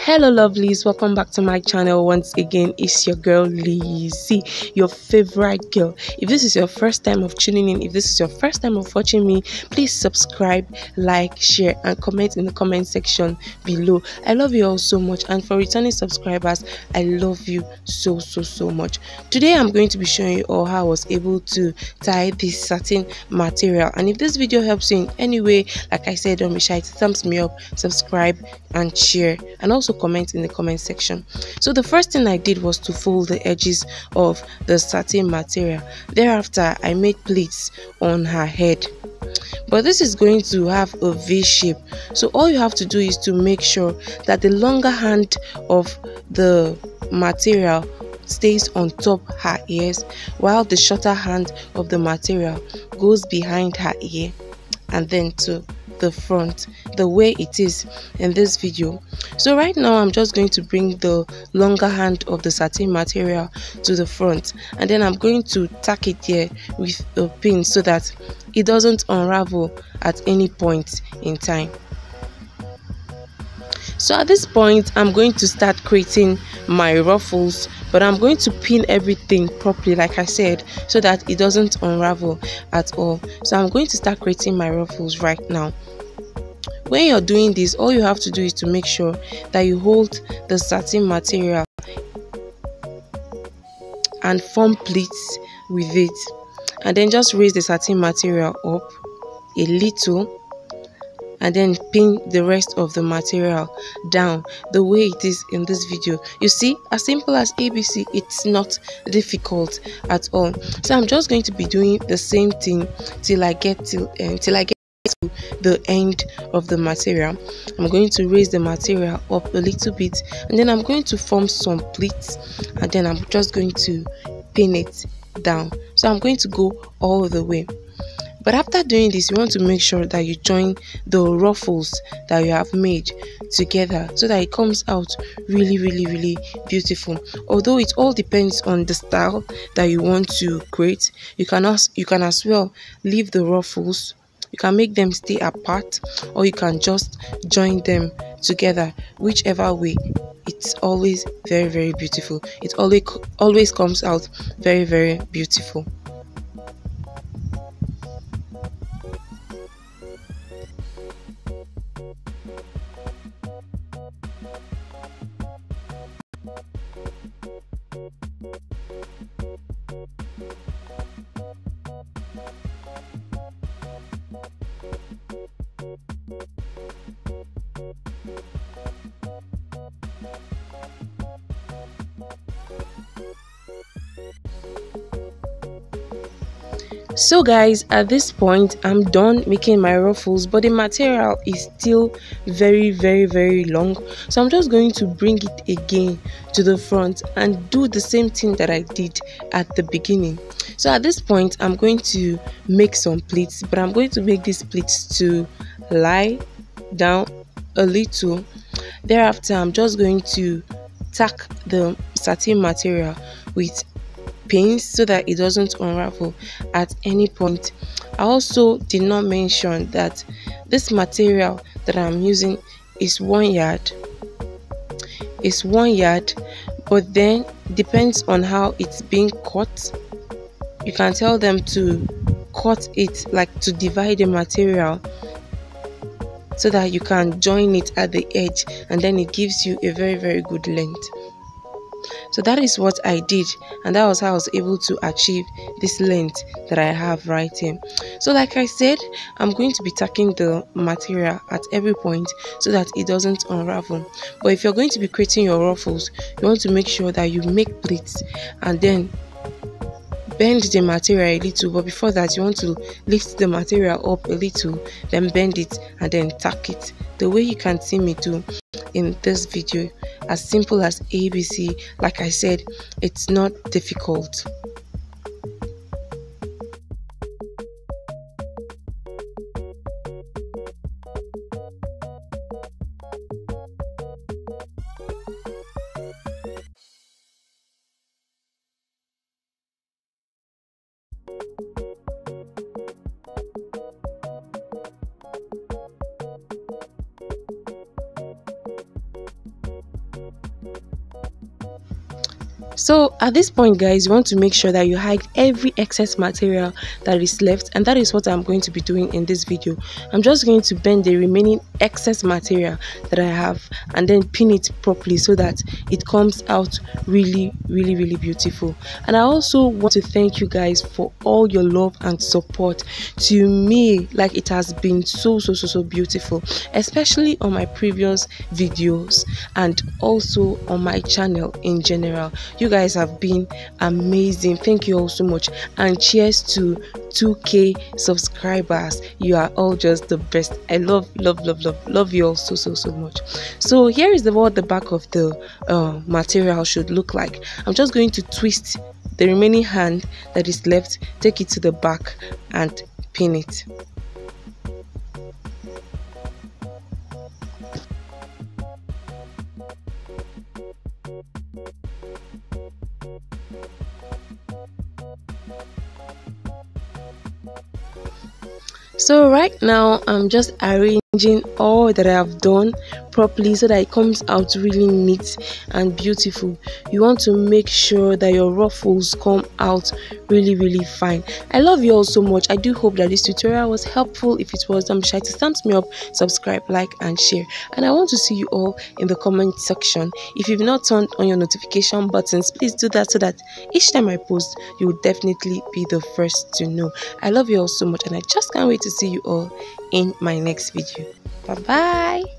Hello lovelies, welcome back to my channel. Once again, it's your girl Lizzie, your favorite girl. If this is your first time of tuning in, if this is your first time of watching me, please subscribe, like, share and comment in the comment section below. I love you all so much, and for returning subscribers, I love you so much. Today I'm going to be showing you all how I was able to tie this satin material, and if this video helps you in any way, like I said, don't be shy to thumbs me up, subscribe and share, and also comment in the comment section. So the first thing I did was to fold the edges of the satin material. Thereafter I made pleats on her head, but this is going to have a V shape, so all you have to do is to make sure that the longer hand of the material stays on top her ears, while the shorter hand of the material goes behind her ear and then to the front, the way it is in this video. So right now I'm just going to bring the longer hand of the satin material to the front, and then I'm going to tack it here with a pin so that it doesn't unravel at any point in time. So at this point I'm going to start creating my ruffles, but I'm going to pin everything properly, like I said, so that it doesn't unravel at all. So I'm going to start creating my ruffles right now. When you're doing this, all you have to do is to make sure that you hold the satin material and form pleats with it, and then just raise the satin material up a little and then pin the rest of the material down the way it is in this video. You see, as simple as ABC, it's not difficult at all. So I'm just going to be doing the same thing till I get to the end of the material. I'm going to raise the material up a little bit, and then I'm going to form some pleats, and then I'm just going to pin it down. So I'm going to go all the way. But after doing this, you want to make sure that you join the ruffles that you have made together so that it comes out really beautiful. Although it all depends on the style that you want to create, you can as well leave the ruffles. You can make them stay apart, or you can just join them together. Whichever way, it's always very beautiful. It always comes out very beautiful. So guys, at this point I'm done making my ruffles, but the material is still very long, so I'm just going to bring it again to the front and do the same thing that I did at the beginning. So at this point I'm going to make some pleats, but I'm going to make these pleats to lie down a little. Thereafter I'm just going to tack the satin material with pins so that it doesn't unravel at any point. I also did not mention that this material that I'm using is 1 yard. It's 1 yard, but then depends on how it's being cut. You can tell them to cut it, like to divide the material so that you can join it at the edge, and then it gives you a very good length. So that is what I did, and that was how I was able to achieve this length that I have right here. So like I said, I'm going to be tacking the material at every point so that it doesn't unravel. But if you're going to be creating your ruffles, you want to make sure that you make pleats and then bend the material a little. But before that, you want to lift the material up a little, then bend it and then tack it the way you can see me do in this video. As simple as ABC. Like I said, it's not difficult. So at this point, guys, you want to make sure that you hide every excess material that is left, and that is what I'm going to be doing in this video. I'm just going to bend the remaining excess material that I have and then pin it properly so that it comes out really beautiful. And I also want to thank you guys for all your love and support to me. Like, it has been so beautiful, especially on my previous videos and also on my channel in general. You guys have been amazing. Thank you all so much, and cheers to 2K subscribers. You are all just the best. I love you all so much. So here is what the back of the material should look like. I'm just going to twist the remaining hand that is left, take it to the back and pin it. So right now I'm just arranging all that I have done properly so that it comes out really neat and beautiful. You want to make sure that your ruffles come out really fine. I love you all so much. I do hope that this tutorial was helpful. If it was, don't be shy to thumbs me up, subscribe, like and share. And I want to see you all in the comment section. If you've not turned on your notification buttons, please do that so that each time I post, you will definitely be the first to know. I love you all so much, and I just can't wait to see you all in my next video. Bye bye.